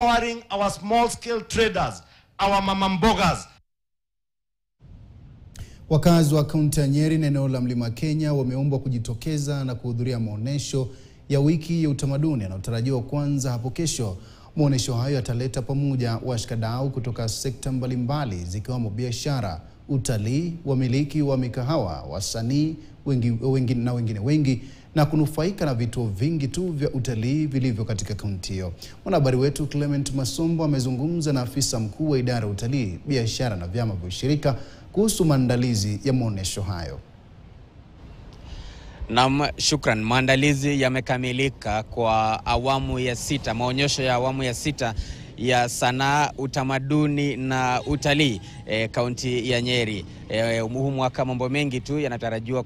empowering our small-scale traders, our mama mbogas. Wakazi wa kaunti ya Nyeri na eneo la Mlima Kenya wameombwa kujitokeza na kuhudhuria maonesho ya wiki ya utamaduni yanayotarajiwa kuanza hapo kesho. Maonesho hayo yataleta pamoja washikadau kutoka sekta mbalimbali zikiwemo biashara, utalii, wamiliki wa mikahawa, wasanii wengine wengi na kunufaika na vituo vingi tu vya utalii vilivyo katika kaunti hiyo. Mwanahabari wetu Clement Masombo amezungumza na afisa mkuu wa idara ya utalii, biashara na vyama vya ushirika kuhusu maandalizi ya maonesho hayo. Naam, shukran. Maandalizi yamekamilika kwa awamu ya 6, maonyesho ya awamu ya 6 ya sanaa, utamaduni na utalii kaunti ya Nyeri. Huu mwaka mambo mengi tu yanatarajiwa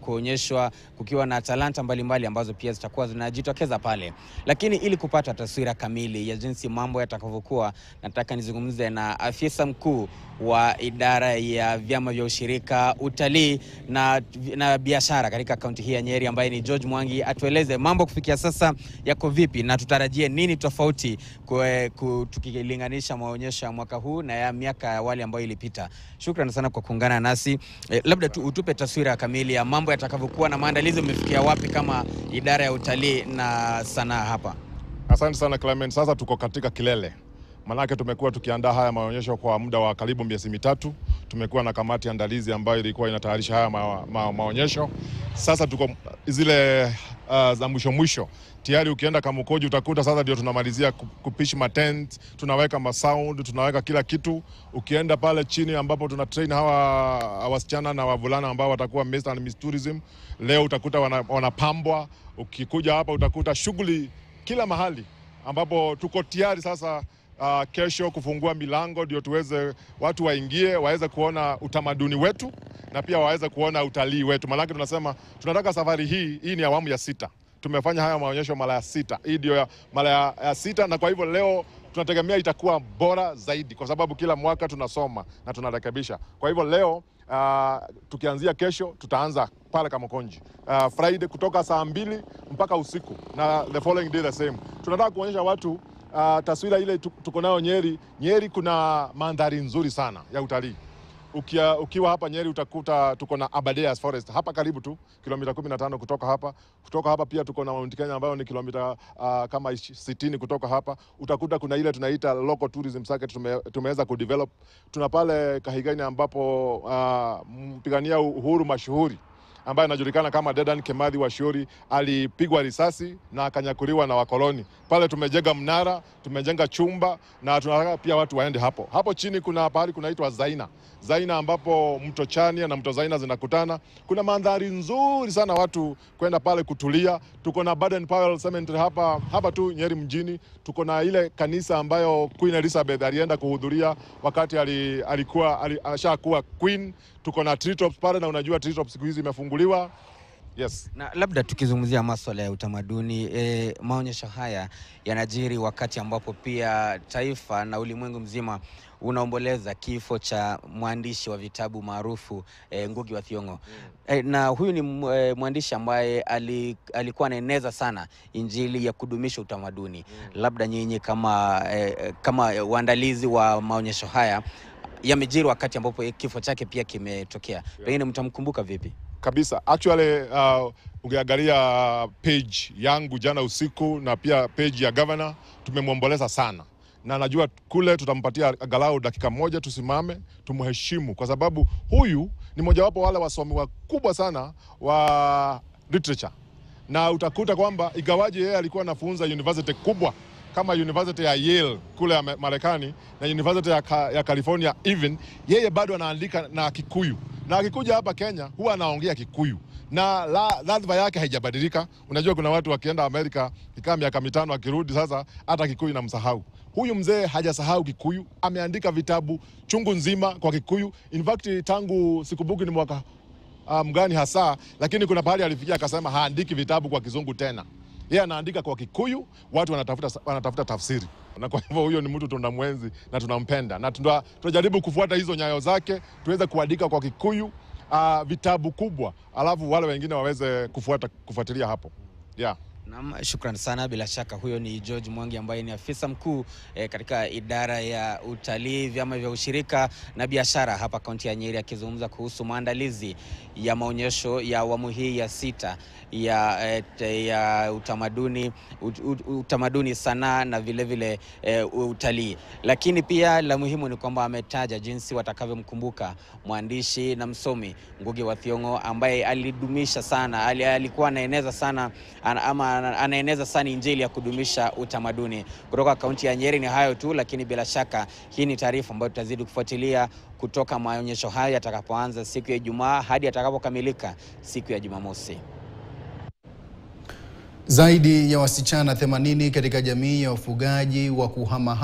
kuonyeshwa, kukiwa na talanta mbalimbali ambazo pia zitakuwa zinajitokeza pale. Lakini ili kupata taswira kamili ya jinsi mambo yatakavyokuwa, nataka nizungumze na afisa mkuu wa idara ya vyama vya ushirika, utalii na biashara katika kaunti hii ya Nyeri, ambaye ni George Mwangi. Atueleze mambo kufikia sasa yako vipi na tutarajie nini tofauti tukilinganisha maonyesho ya mwaka huu na ya miaka ya awali ambayo ilipita. Shukrani sana kwa kuungana nasi. Labda utupe taswira kamili ya mambo yatakavyokuwa na maandalizi umefikia wapi kama idara ya utalii na sanaa hapa. Asante sana Clement. Sasa tuko katika kilele. Manake tumekuwa tukiandaa haya maonyesho kwa muda wa karibu miezi 3. Tumekuwa na kamati andalizi ambayo ilikuwa inatayarisha haya maonyesho. Sasa tuko zile za mwisho. Tayari ukienda Kamukoji utakuta sasa ndio tunamalizia kupishi matent, tunaweka masound, tunaweka kila kitu. Ukienda pale chini ambapo tuna train hawa wasichana na wavulana ambao watakuwa Mr. and Miss Tourism, leo utakuta wanapambwa. Ukikuja hapa utakuta shughuli kila mahali ambapo tuko tayari sasa kesho kufungua milango ndio tuweze watu waingie, waweze kuona utamaduni wetu na pia waweze kuona utalii wetu. Maana tunasema tunataka safari hii ni awamu ya 6. Tumefanya haya maonyesho mara ya 6. Hii ndio mara ya 6, na kwa hivyo leo tunategemea itakuwa bora zaidi kwa sababu kila mwaka tunasoma na tunarekebisha. Kwa hivyo leo tukianzia kesho tutaanza pale Kamukonji. Friday kutoka saa 2 mpaka usiku na the following day the same. Tunataka kuonyesha watu taswira ile tuko nayo Nyeri. Nyeri kuna mandhari nzuri sana ya utalii. Ukiwa hapa Nyeri utakuta tuko na Aberdares Forest hapa karibu tu, kilomita 15 kutoka hapa. Kutoka hapa pia tuko na Mount Kenya ambayo ni kilomita kama 60 kutoka hapa. Utakuta kuna ile tunaita local tourism circuit tumeweza kudevelop. Tuna pale Kahigani ambapo mpigania uhuru mashuhuri ambaye anajulikana kama Dedan Kimathi Waciuri alipigwa risasi na akanyakuliwa na wakoloni. Pale tumejenga mnara, tumejenga chumba na tunataka pia watu waende hapo. Hapo chini kuna pahali kunaitwa Zaina ambapo mto Chania na mto Zaina zinakutana. Kuna mandhari nzuri sana watu kwenda pale kutulia. Tuko na Baden Powell Cemetery hapa tu Nyeri mjini. Tuko na ile kanisa ambayo Queen Elizabeth alienda kuhudhuria wakati alishakuwa queen. Tuko na treetops pale, na unajua treetops siku hizi imefunguliwa. Yes. Na labda tukizungumzia masuala ya utamaduni, maonyesho haya yanajiri wakati ambapo pia taifa na ulimwengu mzima unaomboleza kifo cha mwandishi wa vitabu maarufu Ngugi wa Thiong'o. Na huyu ni mwandishi ambaye alikuwa anaeneza sana injili ya kudumisha utamaduni. Labda nyinyi kama waandalizi wa maonyesho haya yamejiri wakati ambapo kifo chake pia kimetokea. Pengine mtamkumbuka vipi? Kabisa. Actually ukiangalia page yangu jana usiku na pia page ya governor, tumemwomboleza sana. Na najua kule tutampatia angalau dakika moja tusimame tumheshimu, kwa sababu huyu ni mojawapo wale wasomi wakubwa sana wa literature. Na utakuta kwamba igawaje yeye alikuwa anafunza university kubwa kama University ya Yale kule Marekani na University ya California, even yeye bado anaandika na Kikuyu. Na akikuja hapa Kenya huwa anaongea Kikuyu na ladha yake haijabadilika. Unajua kuna watu wakienda Amerika ikaa miaka 5 akirudi sasa hata Kikuyu na msahau. Huyu mzee hajasahau Kikuyu, ameandika vitabu chungu nzima kwa Kikuyu. In fact tangu sikumbuki ni mwaka mgani hasa, lakini kuna pahali alifikia akasema haandiki vitabu kwa Kizungu tena. Yeye anaandika kwa Kikuyu, watu wanatafuta tafsiri. Na kwa hivyo huyo ni mtu tunamwenzi na tunampenda. Na tunajaribu kufuata hizo nyayo zake, tuweze kuandika kwa Kikuyu vitabu kubwa, alafu wale wengine waweze kufuatilia hapo. Yeah. Naam, shukrani sana. Bila shaka huyo ni George Mwangi ambaye ni afisa mkuu katika idara ya utalii, vyama vya ushirika na biashara hapa kaunti ya Nyeri, akizungumza kuhusu maandalizi ya maonyesho ya awamu hii ya 6 ya utamaduni, sanaa na vile vile utalii. Lakini pia la muhimu ni kwamba ametaja jinsi watakavyomkumbuka mwandishi na msomi Ngugi wa Thiong'o ambaye alidumisha sana, alikuwa anaeneza sana anaeneza sana injili ya kudumisha utamaduni. Kutoka kaunti ya Nyeri ni hayo tu, lakini bila shaka hii ni taarifa ambayo tutazidi kufuatilia kutoka maonyesho haya yatakapoanza siku ya Ijumaa hadi yatakapokamilika siku ya Jumamosi. Zaidi ya wasichana 80 katika jamii ya wafugaji wa kuhama